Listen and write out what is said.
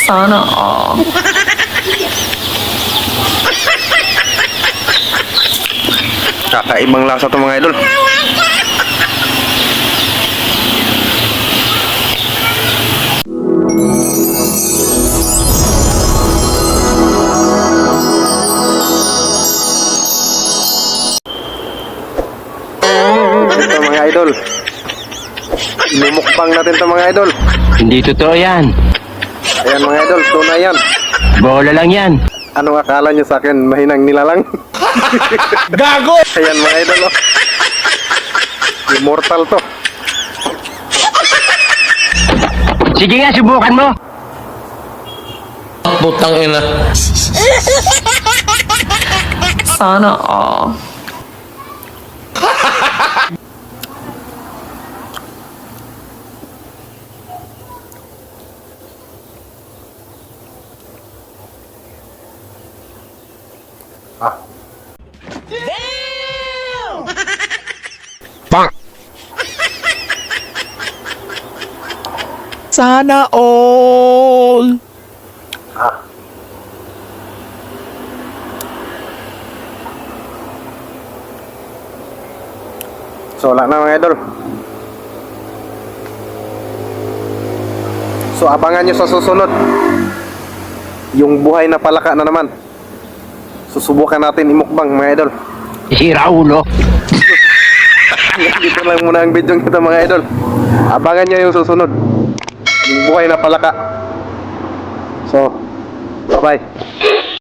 Sana all. Kakaibang lasa to mga idol. Ito mga idol. Imumukbang natin to mga idol. Hindi totoo yan. Ayan mga idol, tunay yan. Bola lang yan. Anong akala nyo sa akin? Mahinang nilalang? Gago! Ayan mga idol, oh. Immortal to. Sige nga, subukan mo. Putang ina. Sana all. Ah. Sana all. Ah. So wala na mga idol. So abangan nyo sa susunod. Yung buhay na palaka na naman. Susubukan natin imukbang mga idol. Sira ulo. Dito lang muna ang video nito mga idol. Abangan nyo yung susunod. Yung buhay na palaka. So, bye bye.